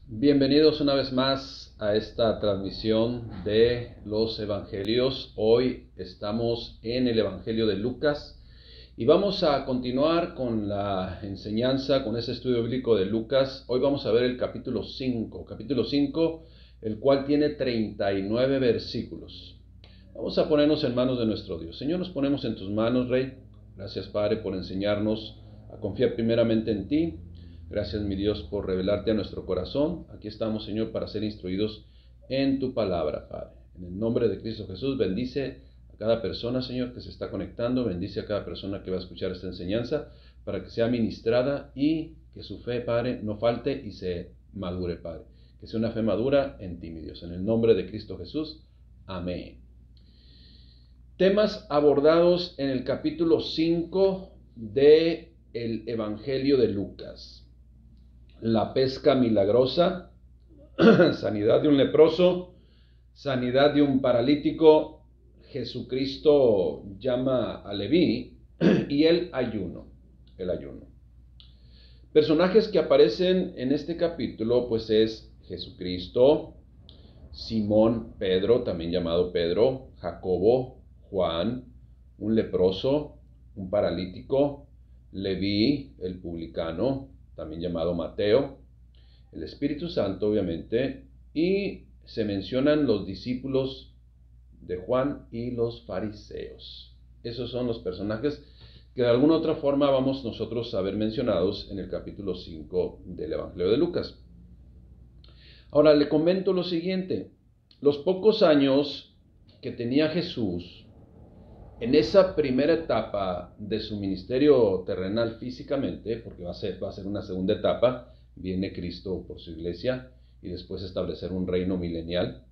Bienvenidos una vez más a esta transmisión de los Evangelios. Hoy estamos en el Evangelio de Lucas y vamos a continuar con la enseñanza, con ese estudio bíblico de Lucas. Hoy vamos a ver el capítulo 5, el cual tiene 39 versículos. Vamos a ponernos en manos de nuestro Dios. Señor, nos ponemos en tus manos, Rey. Gracias, Padre, por enseñarnos a confiar primeramente en ti. Gracias, mi Dios, por revelarte a nuestro corazón. Aquí estamos, Señor, para ser instruidos en tu palabra, Padre. En el nombre de Cristo Jesús, bendice a cada persona, Señor, que se está conectando. Bendice a cada persona que va a escuchar esta enseñanza para que sea ministrada y que su fe, Padre, no falte y se madure, Padre. Que sea una fe madura en ti, mi Dios. En el nombre de Cristo Jesús. Amén. Temas abordados en el capítulo 5 del Evangelio de Lucas. La pesca milagrosa, sanidad de un leproso, sanidad de un paralítico, Jesucristo llama a Leví y el ayuno. Personajes que aparecen en este capítulo pues es Jesucristo, Simón, Pedro, también llamado Pedro, Jacobo, Juan, un leproso, un paralítico, Leví, el publicano, también llamado Mateo, el Espíritu Santo, obviamente, y se mencionan los discípulos de Juan y los fariseos. Esos son los personajes que de alguna otra forma vamos nosotros a ver mencionados en el capítulo 5 del Evangelio de Lucas. Ahora le comento lo siguiente: los pocos años que tenía Jesús en esa primera etapa de su ministerio terrenal físicamente, porque va a ser una segunda etapa, viene Cristo por su iglesia y después establecer un reino milenial,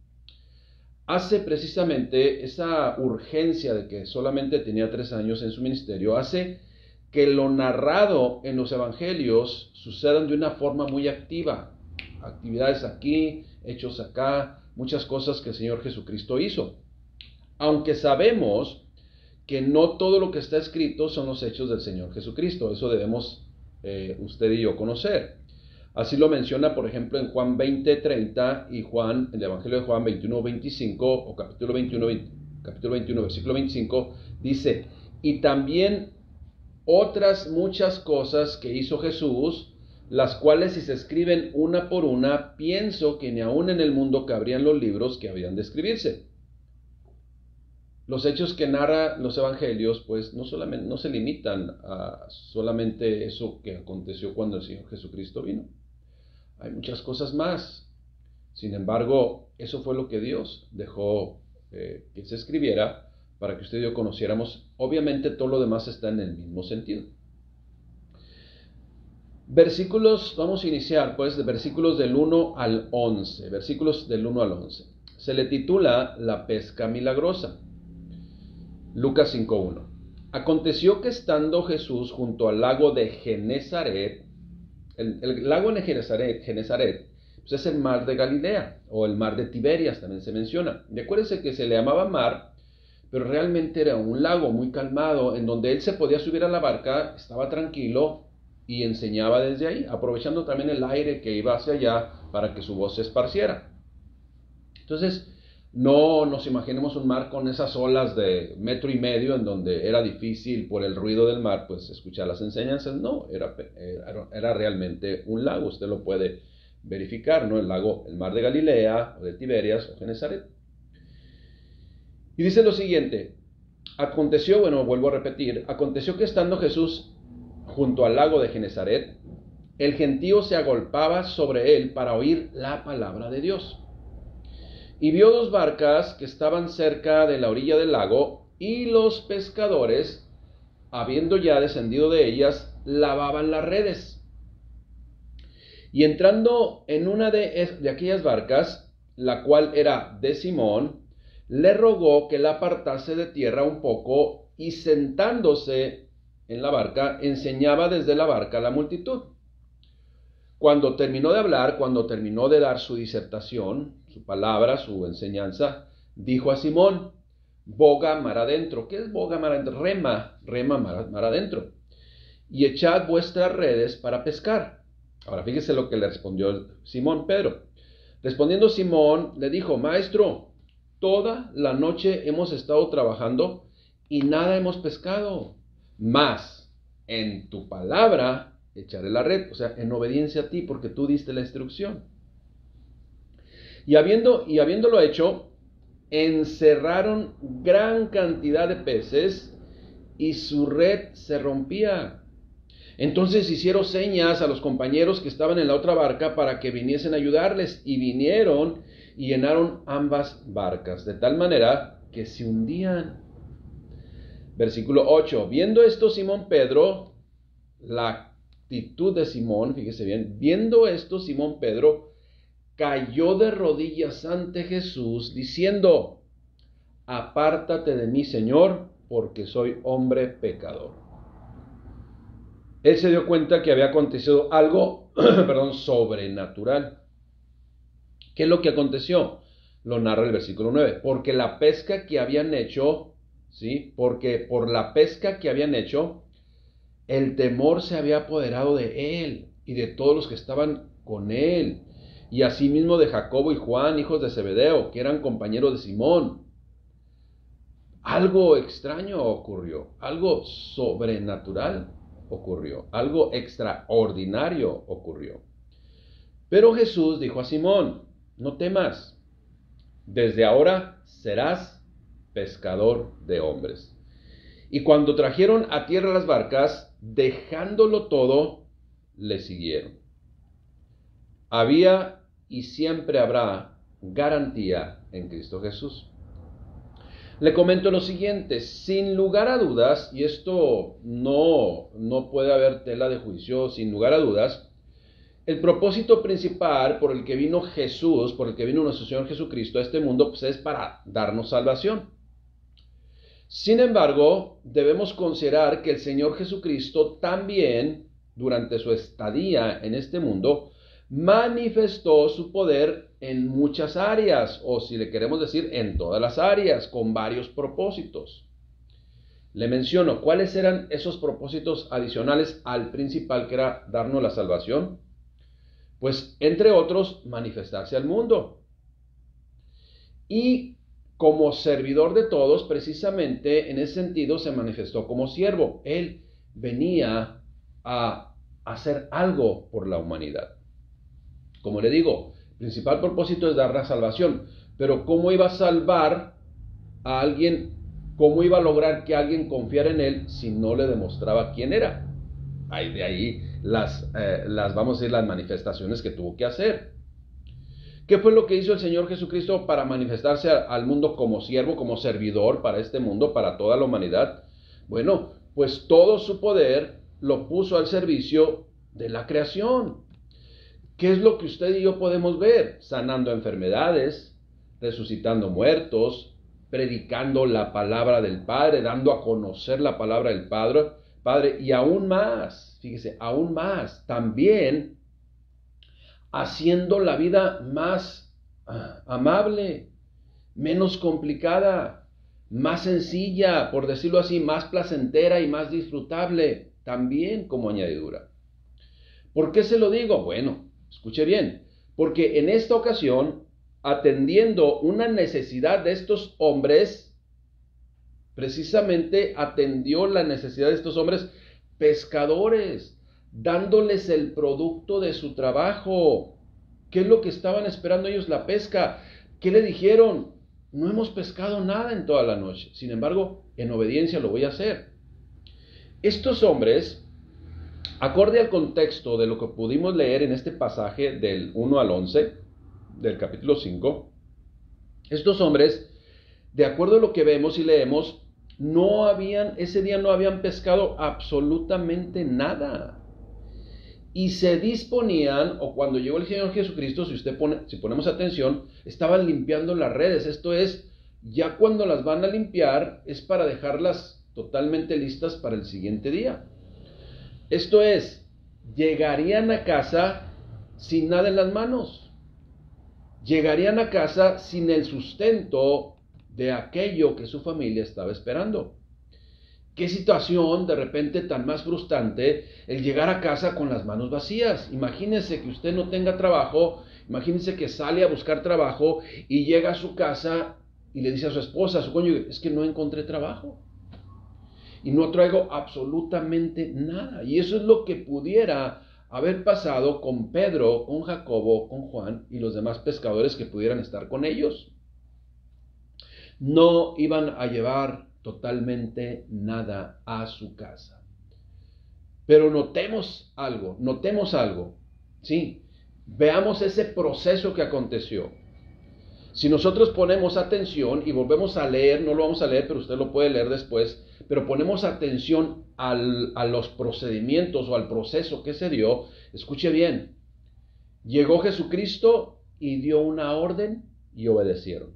hace precisamente esa urgencia de que solamente tenía 3 años en su ministerio, hace que lo narrado en los evangelios sucedan de una forma muy activa. Actividades aquí, hechos acá, muchas cosas que el Señor Jesucristo hizo. Aunque sabemos que no todo lo que está escrito son los hechos del Señor Jesucristo. Eso debemos usted y yo conocer. Así lo menciona, por ejemplo, en Juan 20:30 y en el Evangelio de Juan 21:25 o capítulo 21, versículo 25, dice: y también otras muchas cosas que hizo Jesús, las cuales si se escriben una por una, pienso que ni aún en el mundo cabrían los libros que habían de escribirse. Los hechos que narra los evangelios, pues no se limitan a solamente eso que aconteció cuando el Señor Jesucristo vino. Hay muchas cosas más. Sin embargo, eso fue lo que Dios dejó que se escribiera para que usted y yo conociéramos. Obviamente todo lo demás está en el mismo sentido. Vamos a iniciar pues de versículos del 1 al 11. Versículos del 1 al 11. Se le titula La pesca milagrosa. Lucas 5:1. Aconteció que estando Jesús junto al lago de Genesaret, el lago de Genesaret pues es el mar de Galilea, o el mar de Tiberias también se menciona. Y acuérdense que se le llamaba mar, pero realmente era un lago muy calmado, en donde él se podía subir a la barca, estaba tranquilo y enseñaba desde ahí, aprovechando también el aire que iba hacia allá para que su voz se esparciera. Entonces, no nos imaginemos un mar con esas olas de 1.5 metros en donde era difícil por el ruido del mar pues escuchar las enseñanzas. No, era realmente un lago. Usted lo puede verificar, ¿no? El mar de Galilea, o de Tiberias, o Genesaret. Y dice lo siguiente: vuelvo a repetir, aconteció que estando Jesús junto al lago de Genesaret, el gentío se agolpaba sobre él para oír la palabra de Dios. Y vio 2 barcas que estaban cerca de la orilla del lago, y los pescadores, habiendo ya descendido de ellas, lavaban las redes. Y entrando en una de aquellas barcas, la cual era de Simón, le rogó que la apartase de tierra un poco, y sentándose en la barca, enseñaba desde la barca a la multitud. Cuando terminó de hablar, cuando terminó de dar su disertación, su palabra, su enseñanza, dijo a Simón: boga mar adentro. ¿Qué es boga mar adentro? Rema mar adentro. Y echad vuestras redes para pescar. Ahora fíjese lo que le respondió Simón Pedro. Respondiendo Simón, le dijo: Maestro, toda la noche hemos estado trabajando y nada hemos pescado. Mas en tu palabra echaré la red, o sea, en obediencia a ti, porque tú diste la instrucción. Y habiéndolo hecho, encerraron gran cantidad de peces y su red se rompía. Entonces hicieron señas a los compañeros que estaban en la otra barca para que viniesen a ayudarles, y vinieron y llenaron ambas barcas, de tal manera que se hundían. Versículo 8. Viendo esto Simón Pedro, la actitud de Simón, fíjese bien, viendo esto Simón Pedro cayó de rodillas ante Jesús, diciendo: Apártate de mí, Señor, porque soy hombre pecador. Él se dio cuenta que había acontecido algo, sobrenatural. ¿Qué es lo que aconteció? Lo narra el versículo 9. Porque la pesca que habían hecho, ¿sí? Porque por la pesca que habían hecho, el temor se había apoderado de él y de todos los que estaban con él, y asimismo de Jacobo y Juan, hijos de Zebedeo, que eran compañeros de Simón. Algo extraño ocurrió, algo sobrenatural ocurrió, algo extraordinario ocurrió. Pero Jesús dijo a Simón: no temas, desde ahora serás pescador de hombres. Y cuando trajeron a tierra las barcas, dejándolo todo, le siguieron. Había y siempre habrá garantía en Cristo Jesús. Le comento lo siguiente: sin lugar a dudas, y esto no puede haber tela de juicio, sin lugar a dudas, el propósito principal por el que vino Jesús, por el que vino nuestro Señor Jesucristo a este mundo, pues es para darnos salvación. Sin embargo, debemos considerar que el Señor Jesucristo también, durante su estadía en este mundo, manifestó su poder en muchas áreas, o si le queremos decir, en todas las áreas, con varios propósitos. Le menciono cuáles eran esos propósitos adicionales al principal, que era darnos la salvación. Pues, entre otros, manifestarse al mundo. Y como servidor de todos, precisamente en ese sentido se manifestó como siervo. Él venía a hacer algo por la humanidad. Como le digo, el principal propósito es dar la salvación, pero ¿cómo iba a salvar a alguien? ¿Cómo iba a lograr que alguien confiara en él si no le demostraba quién era? De ahí las manifestaciones que tuvo que hacer. ¿Qué fue lo que hizo el Señor Jesucristo para manifestarse al mundo como siervo, como servidor para este mundo, para toda la humanidad? Bueno, pues todo su poder lo puso al servicio de la creación. ¿Qué es lo que usted y yo podemos ver? Sanando enfermedades, resucitando muertos, predicando la palabra del Padre, dando a conocer la palabra del Padre, y aún más, fíjese, aún más, también haciendo la vida más amable, menos complicada, más sencilla, por decirlo así, más placentera y más disfrutable, también como añadidura. ¿Por qué se lo digo? Bueno, escuche bien, porque en esta ocasión, atendiendo una necesidad de estos hombres, precisamente atendió la necesidad de estos hombres pescadores, dándoles el producto de su trabajo. ¿Qué es lo que estaban esperando ellos? La pesca. ¿Qué le dijeron? No hemos pescado nada en toda la noche. Sin embargo, en obediencia lo voy a hacer. Estos hombres, acorde al contexto de lo que pudimos leer en este pasaje del 1 al 11, del capítulo 5, estos hombres, de acuerdo a lo que vemos y leemos, ese día no habían pescado absolutamente nada. Y se disponían, o cuando llegó el Señor Jesucristo, si ponemos atención, estaban limpiando las redes. Esto es, ya cuando las van a limpiar, es para dejarlas totalmente listas para el siguiente día. Esto es, llegarían a casa sin nada en las manos. Llegarían a casa sin el sustento de aquello que su familia estaba esperando. qué situación de repente tan más frustrante el llegar a casa con las manos vacías. Imagínese que usted no tenga trabajo, imagínese que sale a buscar trabajo y llega a su casa y le dice a su esposa, a su cónyuge, es que no encontré trabajo y no traigo absolutamente nada. Y eso es lo que pudiera haber pasado con Pedro, con Jacobo, con Juan y los demás pescadores que pudieran estar con ellos. No iban a llevar totalmente nada a su casa. Pero notemos algo, ¿sí? Veamos ese proceso que aconteció. Si nosotros ponemos atención y volvemos a leer, no lo vamos a leer, pero usted lo puede leer después, pero ponemos atención a los procedimientos o al proceso que se dio, escuche bien, llegó Jesucristo y dio una orden y obedecieron.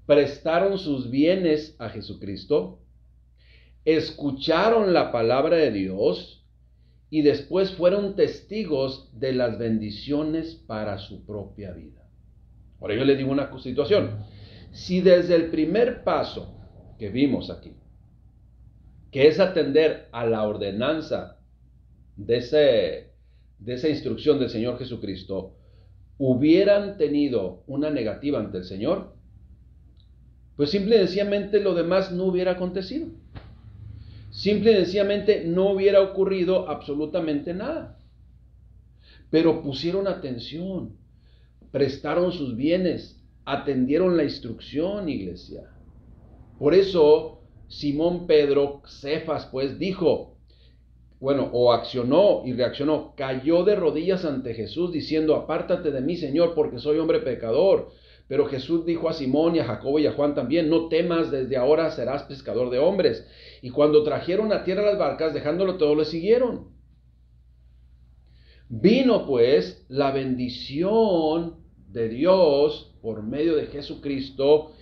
Prestaron sus bienes a Jesucristo, escucharon la palabra de Dios y después fueron testigos de las bendiciones para su propia vida. Ahora yo le digo una situación. Si desde el primer paso que vimos aquí, que es atender a la ordenanza de esa instrucción del Señor Jesucristo, hubieran tenido una negativa ante el Señor, pues simple y sencillamente lo demás no hubiera acontecido. Simple y sencillamente no hubiera ocurrido absolutamente nada. Pero pusieron atención, prestaron sus bienes, atendieron la instrucción, iglesia. Por eso Simón Pedro, Cefas, pues dijo, o accionó y reaccionó, cayó de rodillas ante Jesús diciendo, apártate de mí, Señor, porque soy hombre pecador. Pero Jesús dijo a Simón y a Jacobo y a Juan también, no temas, desde ahora serás pescador de hombres. Y cuando trajeron a tierra las barcas, dejándolo todo, le siguieron. Vino pues la bendición de Dios por medio de Jesucristo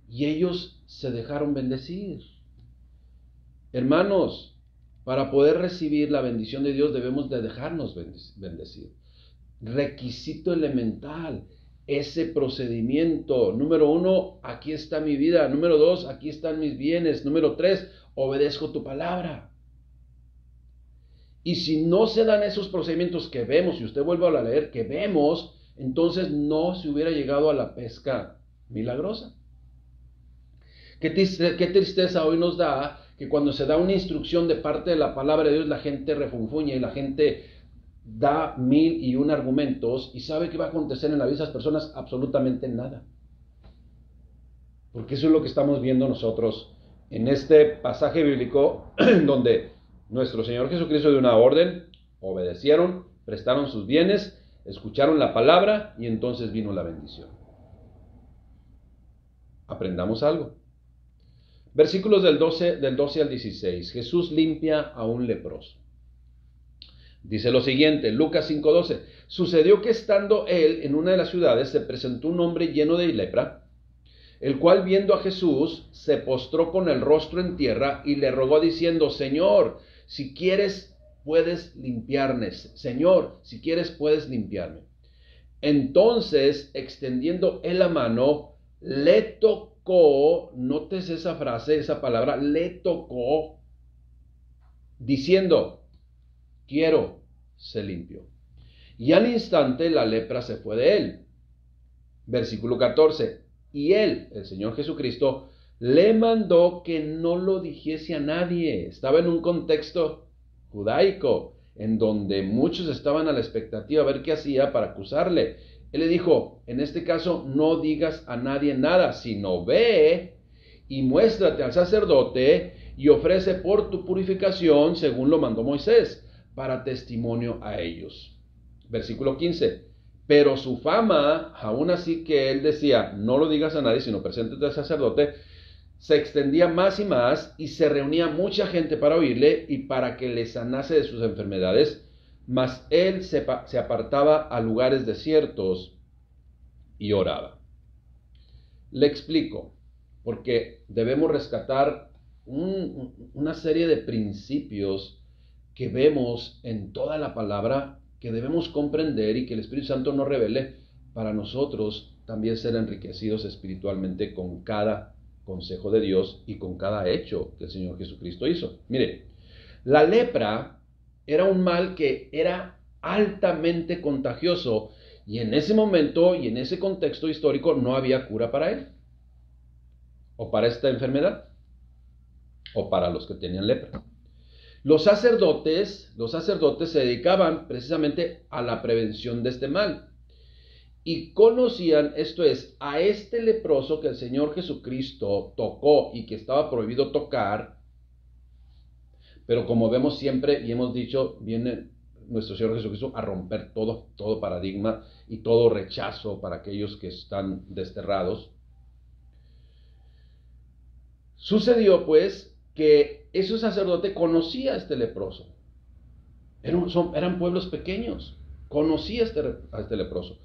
y ellos se dejaron bendecir. Hermanos, para poder recibir la bendición de Dios debemos de dejarnos bendecir. Requisito elemental. Ese procedimiento, número 1, aquí está mi vida, número 2, aquí están mis bienes, número 3, obedezco tu palabra. Y si no se dan esos procedimientos que vemos, y usted vuelve a leer, que vemos, entonces no se hubiera llegado a la pesca milagrosa. Qué tristeza hoy nos da que cuando se da una instrucción de parte de la palabra de Dios, la gente refunfuña y la gente da 1001 argumentos y sabe que va a acontecer en la vida de esas personas absolutamente nada. Porque eso es lo que estamos viendo nosotros en este pasaje bíblico donde nuestro Señor Jesucristo dio una orden, obedecieron, prestaron sus bienes, escucharon la palabra y entonces vino la bendición. Aprendamos algo. Versículos del 12 al 16. Jesús limpia a un leproso. Dice lo siguiente, Lucas 5:12. Sucedió que estando él en una de las ciudades, se presentó un hombre lleno de lepra, el cual viendo a Jesús, se postró con el rostro en tierra y le rogó diciendo, Señor, si quieres, puedes limpiarme. Señor, si quieres, puedes limpiarme. Entonces, extendiendo él la mano, le tocó, notes esa frase, esa palabra, le tocó, diciendo, quiero, se limpió. Y al instante la lepra se fue de él. Versículo 14. Y él, el Señor Jesucristo, le mandó que no lo dijese a nadie. Estaba en un contexto judaico, en donde muchos estaban a la expectativa a ver qué hacía para acusarle. Él le dijo, en este caso, no digas a nadie nada, sino ve y muéstrate al sacerdote y ofrece por tu purificación, según lo mandó Moisés, para testimonio a ellos. Versículo 15. Pero su fama, aún así que él decía, no lo digas a nadie, sino preséntate al sacerdote, se extendía más y más y se reunía mucha gente para oírle y para que le sanase de sus enfermedades, mas él se apartaba a lugares desiertos y oraba. Le explico, porque debemos rescatar una serie de principios que vemos en toda la palabra que debemos comprender y que el Espíritu Santo nos revele para nosotros también ser enriquecidos espiritualmente con cada consejo de Dios y con cada hecho que el Señor Jesucristo hizo. Mire, la lepra era un mal que era altamente contagioso y en ese momento y en ese contexto histórico no había cura para él o para esta enfermedad o para los que tenían lepra. Los sacerdotes se dedicaban precisamente a la prevención de este mal y conocían, esto es, a este leproso que el Señor Jesucristo tocó y que estaba prohibido tocar, pero como vemos siempre y hemos dicho, viene nuestro Señor Jesucristo a romper todo paradigma y todo rechazo para aquellos que están desterrados. Sucedió pues que ese sacerdote conocía a este leproso. Eran pueblos pequeños. Conocía a este leproso.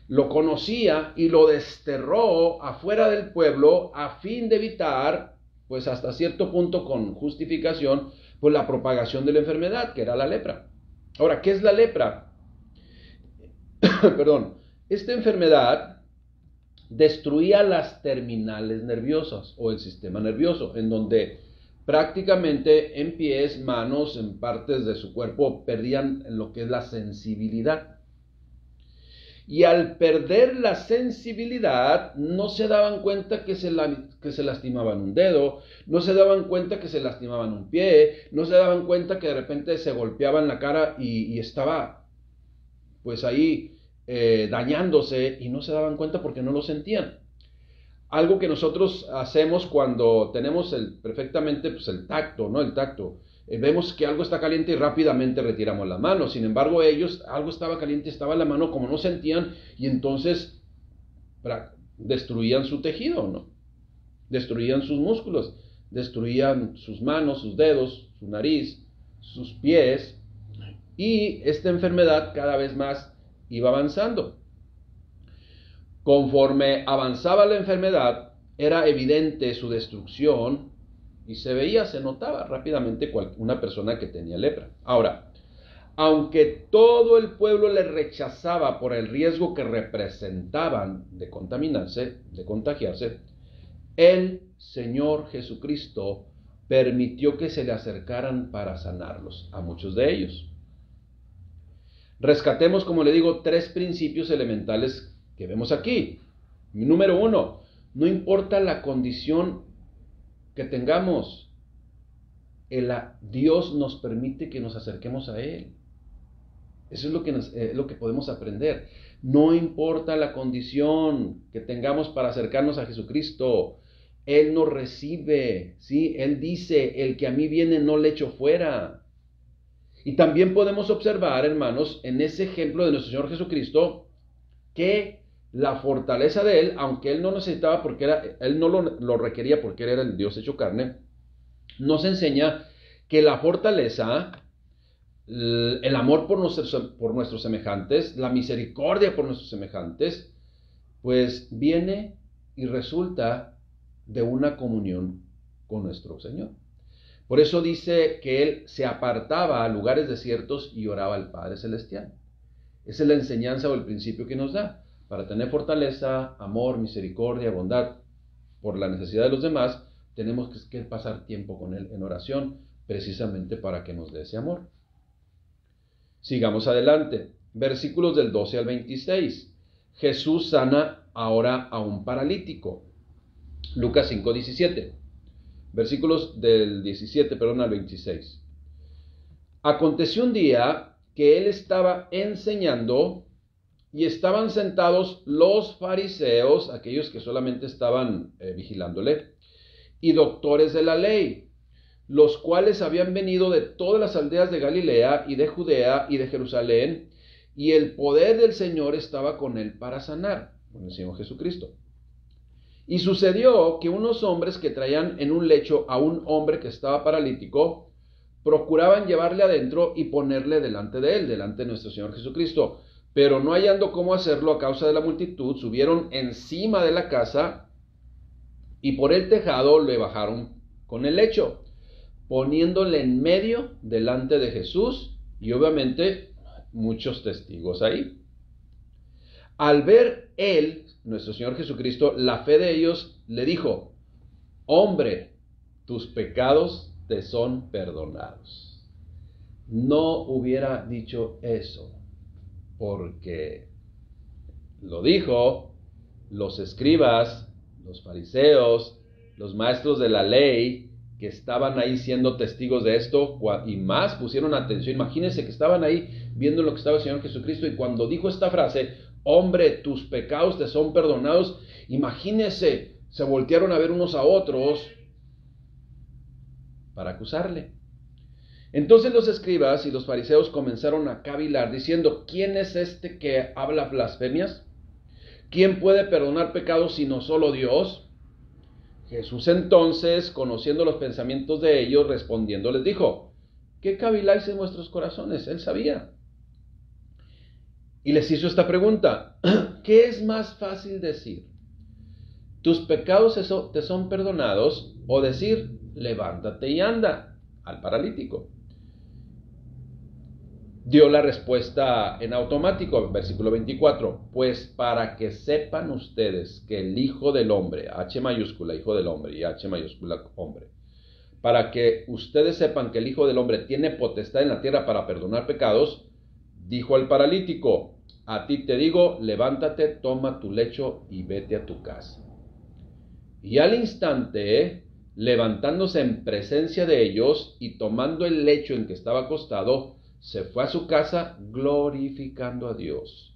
Lo conocía y lo desterró afuera del pueblo a fin de evitar, pues hasta cierto punto con justificación, pues la propagación de la enfermedad, que era la lepra. Ahora, ¿qué es la lepra? Perdón. Esta enfermedad destruía las terminales nerviosas o el sistema nervioso, en donde prácticamente en pies, manos, en partes de su cuerpo perdían lo que es la sensibilidad. Y al perder la sensibilidad, no se daban cuenta que se lastimaban un dedo, no se daban cuenta que se lastimaban un pie, no se daban cuenta que de repente se golpeaban la cara y estaba pues ahí dañándose y no se daban cuenta porque no lo sentían. Algo que nosotros hacemos cuando tenemos perfectamente pues el tacto, ¿no? El tacto. Vemos que algo está caliente y rápidamente retiramos la mano. Sin embargo, ellos, algo estaba caliente, estaba en la mano, como no sentían, y entonces destruían su tejido, ¿no? Destruían sus músculos, destruían sus manos, sus dedos, su nariz, sus pies, y esta enfermedad cada vez más iba avanzando. Conforme avanzaba la enfermedad, era evidente su destrucción y se notaba rápidamente una persona que tenía lepra. Ahora, aunque todo el pueblo le rechazaba por el riesgo que representaban de contaminarse, de contagiarse, el Señor Jesucristo permitió que se le acercaran para sanarlos, a muchos de ellos. Rescatemos, como le digo, 3 principios elementales que vemos aquí. Número 1, no importa la condición que tengamos, Dios nos permite que nos acerquemos a Él. Eso es lo que podemos aprender. No importa la condición que tengamos para acercarnos a Jesucristo, Él nos recibe, ¿sí? Él dice, el que a mí viene no le echo fuera. Y también podemos observar, hermanos, en ese ejemplo de nuestro Señor Jesucristo, que la fortaleza de Él, aunque Él no necesitaba Él no lo requería porque Él era el Dios hecho carne, nos enseña que la fortaleza, el amor por nuestros semejantes, la misericordia por nuestros semejantes, pues viene y resulta de una comunión con nuestro Señor. Por eso dice que Él se apartaba a lugares desiertos y oraba al Padre Celestial. Esa es la enseñanza o el principio que nos da. Para tener fortaleza, amor, misericordia, bondad por la necesidad de los demás, tenemos que pasar tiempo con Él en oración, precisamente para que nos dé ese amor. Sigamos adelante. Versículos del 12 al 26. Jesús sana ahora a un paralítico. Lucas 5:17. Versículos del 17, al 26. Aconteció un día que él estaba enseñando y estaban sentados los fariseos, aquellos que solamente estaban vigilándole, y doctores de la ley, los cuales habían venido de todas las aldeas de Galilea y de Judea y de Jerusalén, y el poder del Señor estaba con él para sanar, con el Señor Jesucristo. Y sucedió que unos hombres que traían en un lecho a un hombre que estaba paralítico, procuraban llevarle adentro y ponerle delante de él, delante de nuestro Señor Jesucristo. Pero no hallando cómo hacerlo a causa de la multitud, subieron encima de la casa y por el tejado le bajaron con el lecho, poniéndole en medio delante de Jesús y obviamente muchos testigos ahí. Al ver él, nuestro Señor Jesucristo, la fe de ellos, le dijo: hombre, tus pecados te son perdonados. No hubiera dicho eso, porque lo dijo los escribas, los fariseos, los maestros de la ley, que estaban ahí siendo testigos de esto, y más pusieron atención. Imagínense que estaban ahí viendo lo que estaba el Señor Jesucristo, y cuando dijo esta frase, hombre, tus pecados te son perdonados, imagínense, se voltearon a ver unos a otros para acusarle. Entonces los escribas y los fariseos comenzaron a cavilar, diciendo, ¿quién es este que habla blasfemias? ¿Quién puede perdonar pecados sino solo Dios? Jesús entonces, conociendo los pensamientos de ellos, respondiendo les dijo, ¿qué caviláis en vuestros corazones? Él sabía. Y les hizo esta pregunta, ¿qué es más fácil decir? ¿Tus pecados te son perdonados? O decir, levántate y anda, al paralítico. Dio la respuesta en automático, versículo 24, pues para que sepan ustedes que el Hijo del Hombre, H mayúscula, Hijo del Hombre, y H mayúscula, hombre, para que ustedes sepan que el Hijo del Hombre tiene potestad en la tierra para perdonar pecados, dijo al paralítico, a ti te digo, levántate, toma tu lecho y vete a tu casa. Y al instante, levantándose en presencia de ellos y tomando el lecho en que estaba acostado, se fue a su casa glorificando a Dios.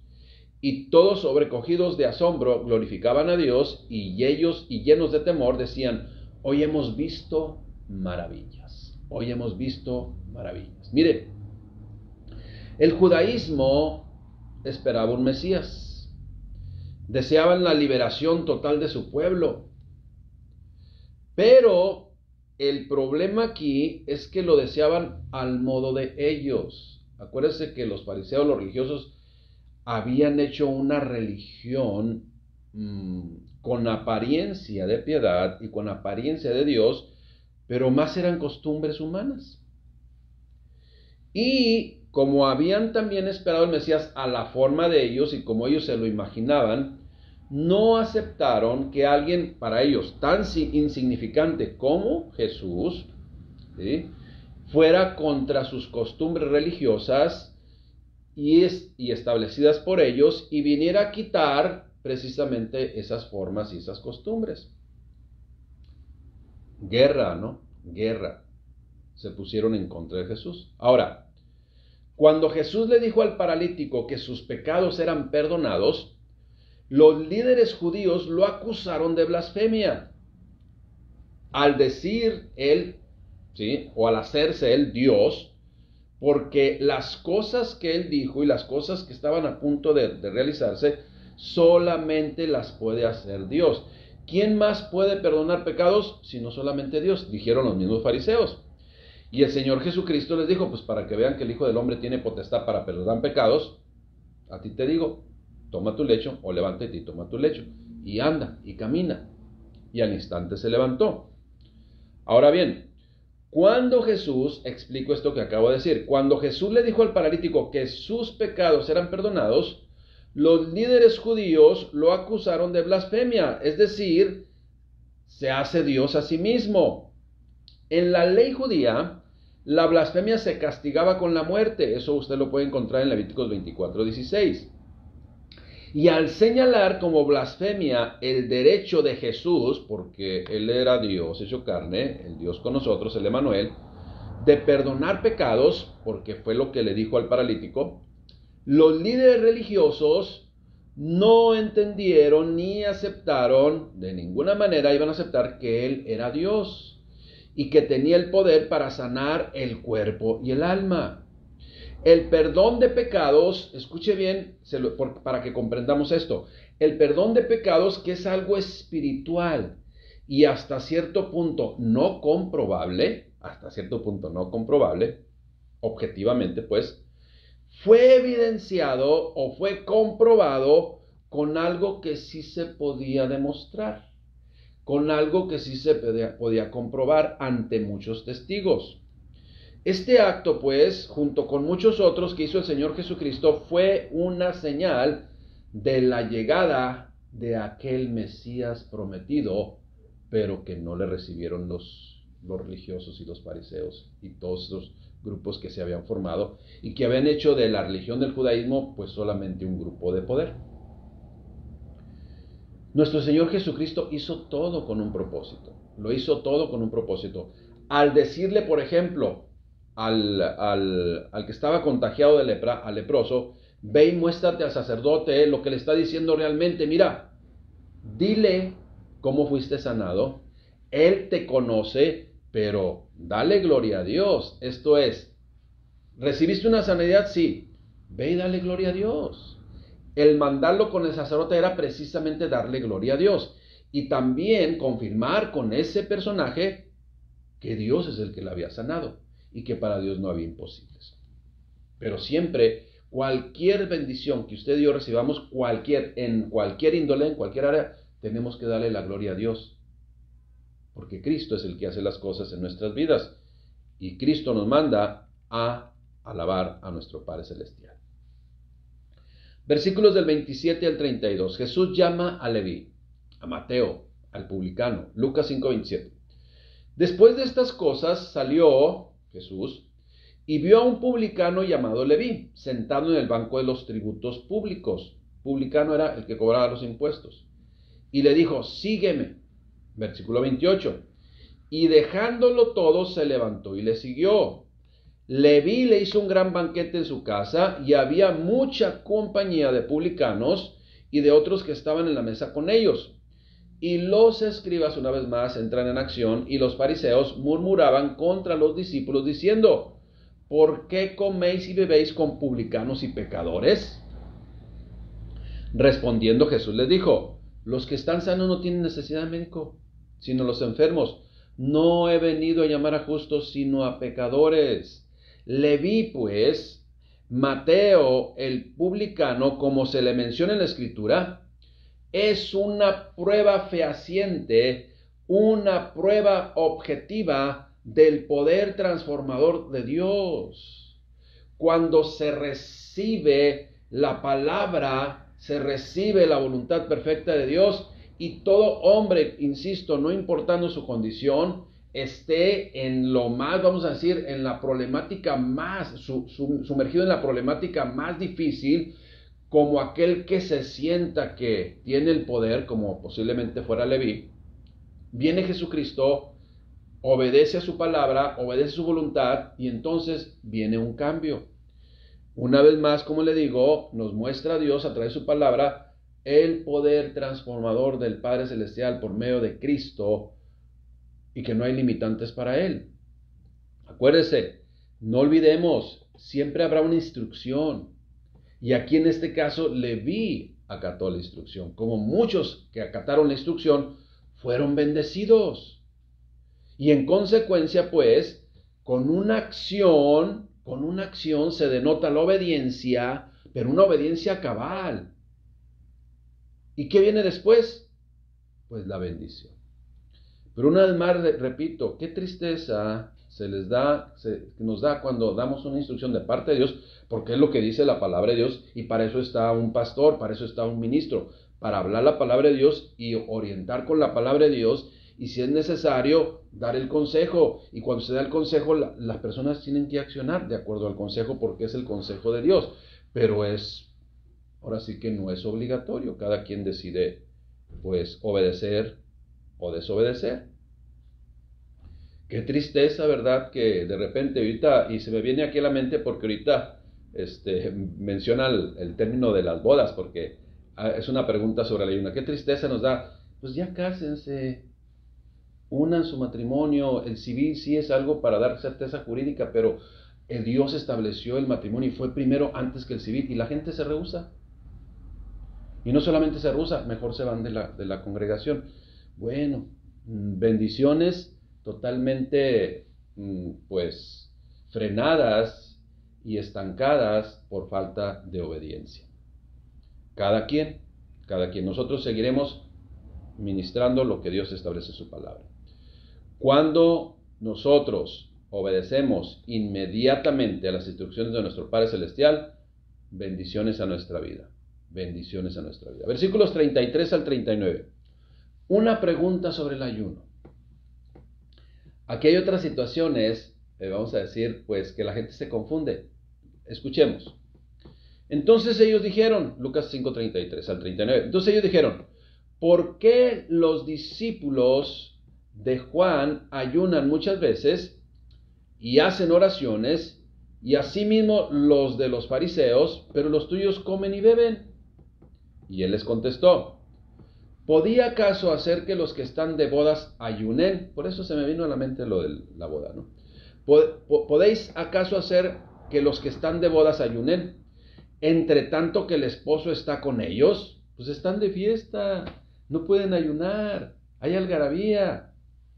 Y todos sobrecogidos de asombro glorificaban a Dios, y ellos, y llenos de temor, decían, hoy hemos visto maravillas. Hoy hemos visto maravillas. Mire, el judaísmo esperaba un Mesías. Deseaban la liberación total de su pueblo. Pero el problema aquí es que lo deseaban al modo de ellos. Acuérdense que los fariseos, los religiosos, habían hecho una religión con apariencia de piedad y con apariencia de Dios, pero más eran costumbres humanas. Y como habían también esperado el Mesías a la forma de ellos y como ellos se lo imaginaban, no aceptaron que alguien para ellos tan insignificante como Jesús, ¿sí?, fuera contra sus costumbres religiosas y establecidas por ellos y viniera a quitar precisamente esas formas y esas costumbres. Guerra, ¿no? Guerra. Se pusieron en contra de Jesús. Ahora, cuando Jesús le dijo al paralítico que sus pecados eran perdonados, los líderes judíos lo acusaron de blasfemia al decir él, ¿sí?, o al hacerse él Dios, porque las cosas que él dijo y las cosas que estaban a punto de realizarse solamente las puede hacer Dios. ¿Quién más puede perdonar pecados sino solamente Dios?, dijeron los mismos fariseos. Y el Señor Jesucristo les dijo, pues para que vean que el Hijo del Hombre tiene potestad para perdonar pecados, a ti te digo, toma tu lecho, o levántate y toma tu lecho, y anda, y camina. Y al instante se levantó. Ahora bien, cuando Jesús, explico esto que acabo de decir, cuando Jesús le dijo al paralítico que sus pecados eran perdonados, los líderes judíos lo acusaron de blasfemia, es decir, se hace Dios a sí mismo. En la ley judía, la blasfemia se castigaba con la muerte, eso usted lo puede encontrar en Levíticos 24:16. Y al señalar como blasfemia el derecho de Jesús, porque Él era Dios hecho carne, el Dios con nosotros, el Emmanuel, de perdonar pecados, porque fue lo que le dijo al paralítico, los líderes religiosos no entendieron ni aceptaron, de ninguna manera iban a aceptar que Él era Dios y que tenía el poder para sanar el cuerpo y el alma. El perdón de pecados, escuche bien para que comprendamos esto, el perdón de pecados, que es algo espiritual y hasta cierto punto no comprobable, objetivamente pues, fue evidenciado o fue comprobado con algo que sí se podía demostrar, con algo que sí se podía comprobar ante muchos testigos. Este acto, pues, junto con muchos otros que hizo el Señor Jesucristo, fue una señal de la llegada de aquel Mesías prometido pero que no le recibieron los religiosos y los fariseos y todos esos grupos que se habían formado y que habían hecho de la religión del judaísmo pues solamente un grupo de poder. Nuestro Señor Jesucristo hizo todo con un propósito, lo hizo todo con un propósito. Al decirle, por ejemplo, al que estaba contagiado de lepra, al leproso, ve y muéstrate al sacerdote, lo que le está diciendo realmente, mira, dile cómo fuiste sanado, él te conoce, pero dale gloria a Dios. Esto es, ¿recibiste una sanidad? Sí, ve y dale gloria a Dios. El mandarlo con el sacerdote era precisamente darle gloria a Dios y también confirmar con ese personaje que Dios es el que le había sanado y que para Dios no había imposibles. Pero siempre, cualquier bendición que usted y yo recibamos, en cualquier índole, en cualquier área, tenemos que darle la gloria a Dios. Porque Cristo es el que hace las cosas en nuestras vidas. Y Cristo nos manda a alabar a nuestro Padre Celestial. Versículos del 27 al 32. Jesús llama a Leví, a Mateo, al publicano. Lucas 5:27. Después de estas cosas salió Jesús y vio a un publicano llamado Leví, sentado en el banco de los tributos públicos. Publicano era el que cobraba los impuestos. Y le dijo, sígueme. Versículo 28. Y dejándolo todo, se levantó y le siguió. Leví le hizo un gran banquete en su casa y había mucha compañía de publicanos y de otros que estaban en la mesa con ellos. Y los escribas una vez más entran en acción y los fariseos murmuraban contra los discípulos diciendo, ¿por qué coméis y bebéis con publicanos y pecadores? Respondiendo Jesús les dijo, los que están sanos no tienen necesidad de médico, sino los enfermos. No he venido a llamar a justos, sino a pecadores. Leví, pues, Mateo, el publicano, como se le menciona en la Escritura, es una prueba fehaciente, una prueba objetiva del poder transformador de Dios. Cuando se recibe la palabra, se recibe la voluntad perfecta de Dios y todo hombre, insisto, no importando su condición, esté en lo más, vamos a decir, en la problemática más, sumergido en la problemática más difícil, como aquel que se sienta que tiene el poder, como posiblemente fuera Leví, viene Jesucristo, obedece a su palabra, obedece a su voluntad y entonces viene un cambio. Una vez más, como le digo, nos muestra a Dios a través de su palabra el poder transformador del Padre Celestial por medio de Cristo y que no hay limitantes para Él. Acuérdese, no olvidemos, siempre habrá una instrucción. Y aquí en este caso, Leví acató la instrucción. Como muchos que acataron la instrucción, fueron bendecidos. Y en consecuencia, pues, con una acción se denota la obediencia, pero una obediencia cabal. ¿Y qué viene después? Pues la bendición. Pero una vez más, repito, qué tristeza nos da cuando damos una instrucción de parte de Dios, porque es lo que dice la palabra de Dios, y para eso está un pastor, para eso está un ministro, para hablar la palabra de Dios y orientar con la palabra de Dios, y si es necesario, dar el consejo. Y cuando se da el consejo, las personas tienen que accionar de acuerdo al consejo, porque es el consejo de Dios. Pero ahora sí que no es obligatorio. Cada quien decide, pues, obedecer o desobedecer. Qué tristeza, ¿verdad? Que de repente ahorita, y se me viene aquí a la mente porque ahorita menciona el término de las bodas, porque es una pregunta sobre la ayuna. Qué tristeza nos da. Pues ya cásense, unan su matrimonio. El civil sí es algo para dar certeza jurídica, pero el Dios estableció el matrimonio y fue primero antes que el civil, y la gente se rehúsa. Y no solamente se rehúsa, mejor se van de la congregación. Bueno, bendiciones totalmente pues frenadas y estancadas por falta de obediencia. Cada quien. Nosotros seguiremos ministrando lo que Dios establece en su palabra. Cuando nosotros obedecemos inmediatamente a las instrucciones de nuestro Padre Celestial, bendiciones a nuestra vida. Bendiciones a nuestra vida. Versículos 33 al 39. Una pregunta sobre el ayuno. Aquí hay otras situaciones, vamos a decir, pues que la gente se confunde. Escuchemos. Entonces ellos dijeron, Lucas 5:33 al 39, entonces ellos dijeron, ¿por qué los discípulos de Juan ayunan muchas veces y hacen oraciones, y asimismo los de los fariseos, pero los tuyos comen y beben? Y él les contestó, ¿podía acaso hacer que los que están de bodas ayunen? Por eso se me vino a la mente lo de la boda, ¿no? ¿Podéis acaso hacer que los que están de bodas ayunen, entre tanto que el esposo está con ellos? Pues están de fiesta, no pueden ayunar, hay algarabía,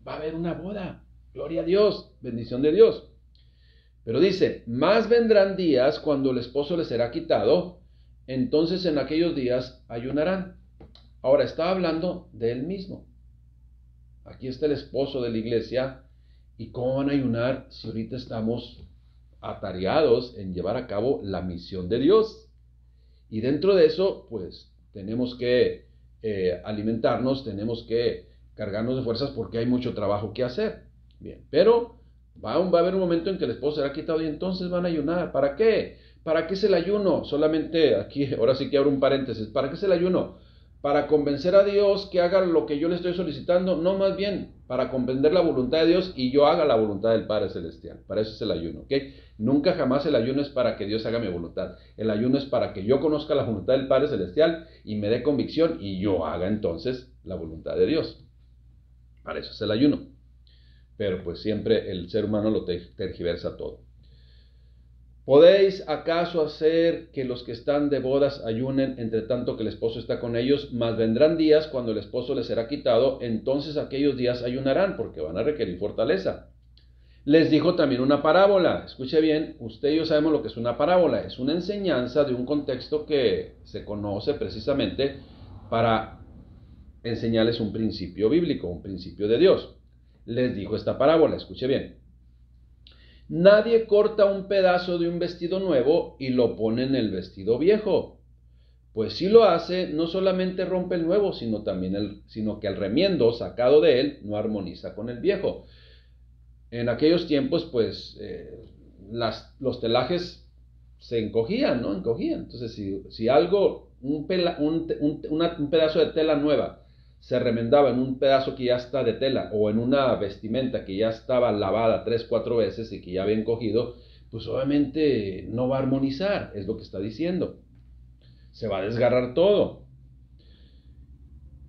va a haber una boda, gloria a Dios, bendición de Dios. Pero dice, más vendrán días cuando el esposo les será quitado, entonces en aquellos días ayunarán. Ahora está hablando de él mismo. Aquí está el esposo de la iglesia, ¿y cómo van a ayunar si ahorita estamos atareados en llevar a cabo la misión de Dios? Y dentro de eso, pues, tenemos que alimentarnos, tenemos que cargarnos de fuerzas porque hay mucho trabajo que hacer. Bien, pero va a haber un momento en que el esposo será quitado y entonces van a ayunar. ¿Para qué? ¿Para qué es el ayuno? Solamente aquí, ahora sí que abro un paréntesis. ¿Para qué es el ayuno? ¿Para convencer a Dios que haga lo que yo le estoy solicitando? No, más bien, para comprender la voluntad de Dios y yo haga la voluntad del Padre Celestial. Para eso es el ayuno, ¿ok? Nunca jamás el ayuno es para que Dios haga mi voluntad. El ayuno es para que yo conozca la voluntad del Padre Celestial y me dé convicción y yo haga entonces la voluntad de Dios. Para eso es el ayuno. Pero pues siempre el ser humano lo tergiversa todo. ¿Podéis acaso hacer que los que están de bodas ayunen entre tanto que el esposo está con ellos? Mas vendrán días cuando el esposo les será quitado, entonces aquellos días ayunarán, porque van a requerir fortaleza. Les dijo también una parábola. Escuche bien, usted y yo sabemos lo que es una parábola. Es una enseñanza de un contexto que se conoce precisamente para enseñarles un principio bíblico, un principio de Dios. Les dijo esta parábola, escuche bien. Nadie corta un pedazo de un vestido nuevo y lo pone en el vestido viejo. Pues si lo hace, no solamente rompe el nuevo, sino que el remiendo sacado de él no armoniza con el viejo. En aquellos tiempos, pues, los telajes se encogían, ¿no? Encogían. Entonces, si algo, un pedazo de tela nueva se remendaba en un pedazo que ya está de tela o en una vestimenta que ya estaba lavada 3-4 veces y que ya había encogido, pues obviamente no va a armonizar, es lo que está diciendo. Se va a desgarrar todo.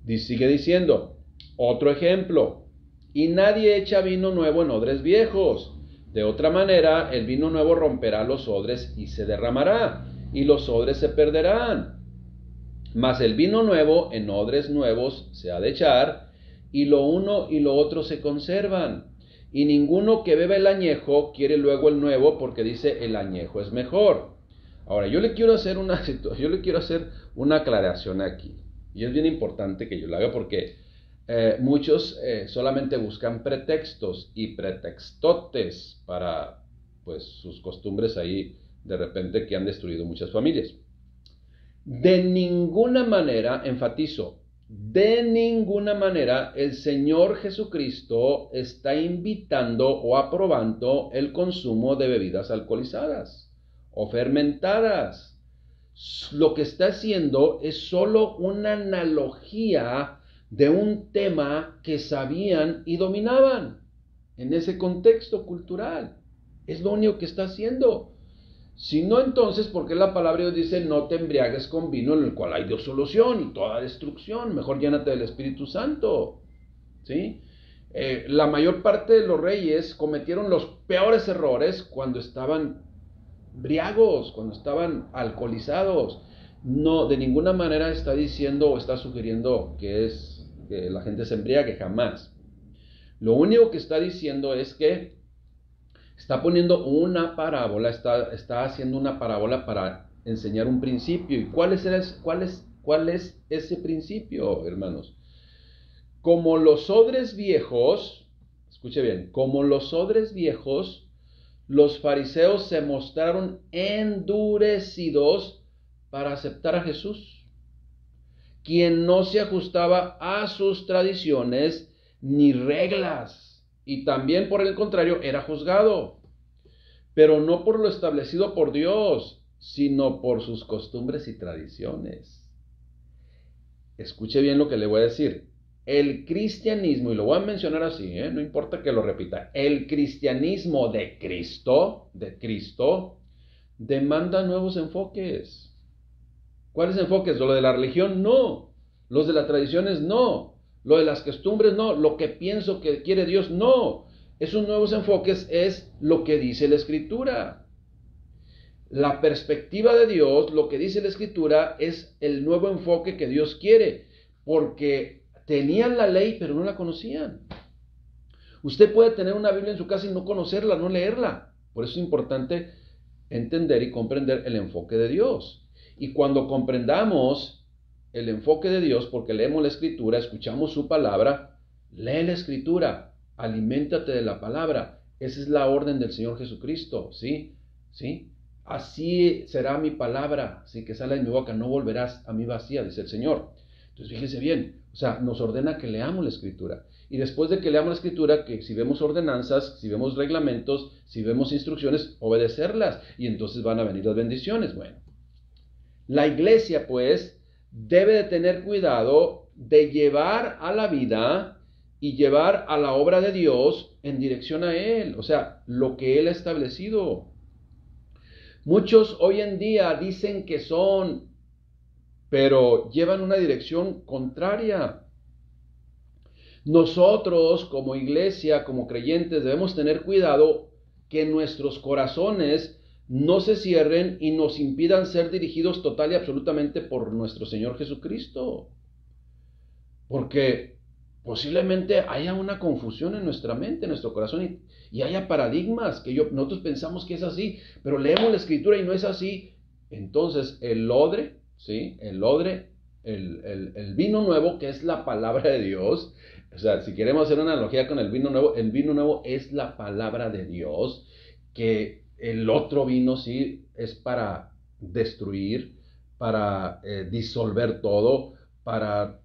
Sigue diciendo, otro ejemplo, y nadie echa vino nuevo en odres viejos. De otra manera, el vino nuevo romperá los odres y se derramará, y los odres se perderán. Mas el vino nuevo en odres nuevos se ha de echar, y lo uno y lo otro se conservan. Y ninguno que bebe el añejo quiere luego el nuevo, porque dice el añejo es mejor. Ahora, yo le quiero hacer una aclaración aquí. Y es bien importante que yo lo haga porque muchos solamente buscan pretextos y pretextotes para pues sus costumbres ahí de repente que han destruido muchas familias. De ninguna manera, enfatizo, de ninguna manera el Señor Jesucristo está invitando o aprobando el consumo de bebidas alcoholizadas o fermentadas. Lo que está haciendo es solo una analogía de un tema que sabían y dominaban en ese contexto cultural. Es lo único que está haciendo. Si no, entonces, ¿por qué la palabra de Dios dice no te embriagues con vino en el cual hay disolución y toda destrucción? Mejor llénate del Espíritu Santo. ¿Sí? La mayor parte de los reyes cometieron los peores errores cuando estaban briagos, cuando estaban alcoholizados. No, de ninguna manera está diciendo o está sugiriendo que la gente se embriague, jamás. Lo único que está diciendo es que está poniendo una parábola, está haciendo una parábola para enseñar un principio. ¿Y cuál es ese principio, hermanos? Como los odres viejos, escuche bien, como los odres viejos, los fariseos se mostraron endurecidos para aceptar a Jesús, quien no se ajustaba a sus tradiciones ni reglas, y también por el contrario era juzgado, pero no por lo establecido por Dios, sino por sus costumbres y tradiciones. Escuche bien lo que le voy a decir. El cristianismo, y lo voy a mencionar así, no importa que lo repita, el cristianismo de Cristo, demanda nuevos enfoques. ¿Cuáles enfoques? Lo de la religión, no. Los de las tradiciones, no. Lo de las costumbres, no. Lo que pienso que quiere Dios, no. Esos nuevos enfoques es lo que dice la Escritura. La perspectiva de Dios, lo que dice la Escritura, es el nuevo enfoque que Dios quiere, porque tenían la ley, pero no la conocían. Usted puede tener una Biblia en su casa y no conocerla, no leerla. Por eso es importante entender y comprender el enfoque de Dios. Y cuando comprendamos el enfoque de Dios, porque leemos la Escritura, escuchamos su palabra, lee la Escritura, aliméntate de la palabra. Esa es la orden del Señor Jesucristo, ¿sí? ¿Sí? Así será mi palabra, ¿sí? Que sale de mi boca, no volverás a mí vacía, dice el Señor. Entonces fíjese bien, o sea, nos ordena que leamos la Escritura. Y después de que leamos la Escritura, que si vemos ordenanzas, si vemos reglamentos, si vemos instrucciones, obedecerlas. Y entonces van a venir las bendiciones. Bueno, la iglesia, pues, debe de tener cuidado de llevar a la vida y llevar a la obra de Dios en dirección a Él. O sea, lo que Él ha establecido. Muchos hoy en día dicen que son, pero llevan una dirección contraria. Nosotros, como iglesia, como creyentes, debemos tener cuidado que nuestros corazones no se cierren y nos impidan ser dirigidos total y absolutamente por nuestro Señor Jesucristo. Porque posiblemente haya una confusión en nuestra mente, en nuestro corazón, y haya paradigmas que nosotros pensamos que es así, pero leemos la Escritura y no es así. Entonces el odre, ¿sí? El vino nuevo, que es la palabra de Dios. O sea, si queremos hacer una analogía con el vino nuevo es la palabra de Dios, que el otro vino sí es para destruir, para disolver todo, para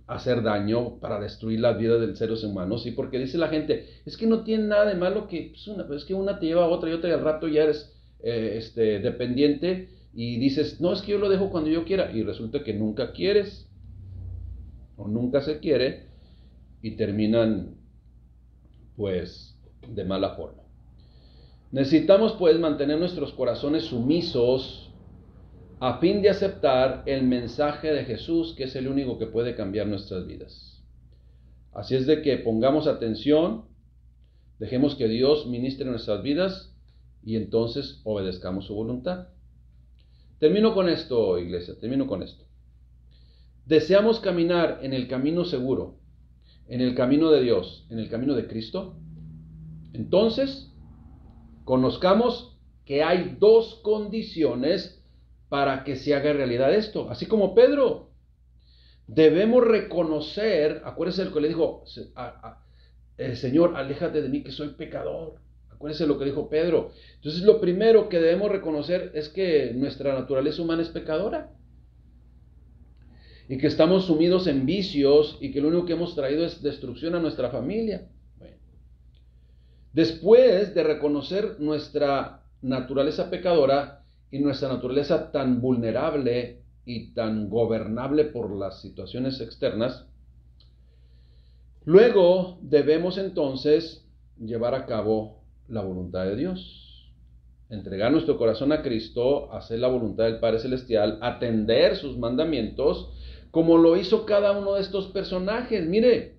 hacer daño, para destruir la vida de los seres humanos, ¿sí? Porque dice la gente, es que no tiene nada de malo que, es que una te lleva a otra y otra y al rato ya eres dependiente y dices, no, es que yo lo dejo cuando yo quiera, y resulta que nunca quieres o nunca se quiere y terminan pues de mala forma. Necesitamos pues mantener nuestros corazones sumisos a fin de aceptar el mensaje de Jesús, que es el único que puede cambiar nuestras vidas. Así es de que pongamos atención, dejemos que Dios ministre nuestras vidas y entonces obedezcamos su voluntad. Termino con esto, iglesia, termino con esto. ¿Deseamos caminar en el camino seguro, en el camino de Dios, en el camino de Cristo? Entonces, conozcamos que hay dos condiciones para que se haga realidad esto. Así como Pedro, debemos reconocer, acuérdense lo que le dijo, Señor, aléjate de mí que soy pecador. Acuérdense lo que dijo Pedro. Entonces lo primero que debemos reconocer es que nuestra naturaleza humana es pecadora. Y que estamos sumidos en vicios y que lo único que hemos traído es destrucción a nuestra familia. Bueno. Después de reconocer nuestra naturaleza pecadora, y nuestra naturaleza tan vulnerable y tan gobernable por las situaciones externas, luego debemos entonces llevar a cabo la voluntad de Dios. Entregar nuestro corazón a Cristo, hacer la voluntad del Padre Celestial, atender sus mandamientos, como lo hizo cada uno de estos personajes. Mire,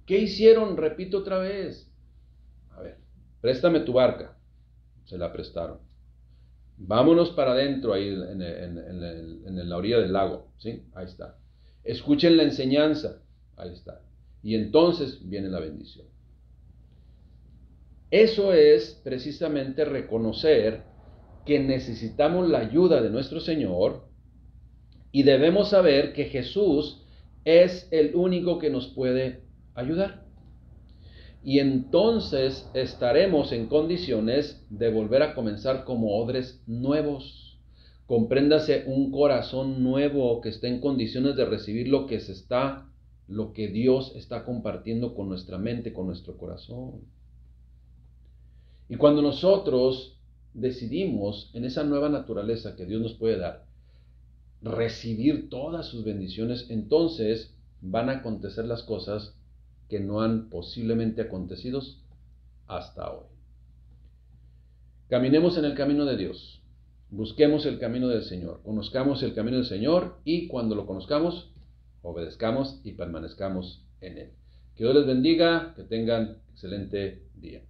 ¿qué hicieron? Repito otra vez. A ver, préstame tu barca. Se la prestaron. Vámonos para adentro, ahí en la orilla del lago, ¿sí? Ahí está. Escuchen la enseñanza, ahí está. Y entonces viene la bendición. Eso es precisamente reconocer que necesitamos la ayuda de nuestro Señor y debemos saber que Jesús es el único que nos puede ayudar. Y entonces estaremos en condiciones de volver a comenzar como odres nuevos, Compréndase un corazón nuevo que esté en condiciones de recibir lo que Dios está compartiendo con nuestra mente, con nuestro corazón. Y cuando nosotros decidimos en esa nueva naturaleza que Dios nos puede dar, recibir todas sus bendiciones, entonces van a acontecer las cosas que no han posiblemente acontecido hasta hoy. Caminemos en el camino de Dios, busquemos el camino del Señor, conozcamos el camino del Señor y cuando lo conozcamos, obedezcamos y permanezcamos en Él. Que Dios les bendiga, que tengan excelente día.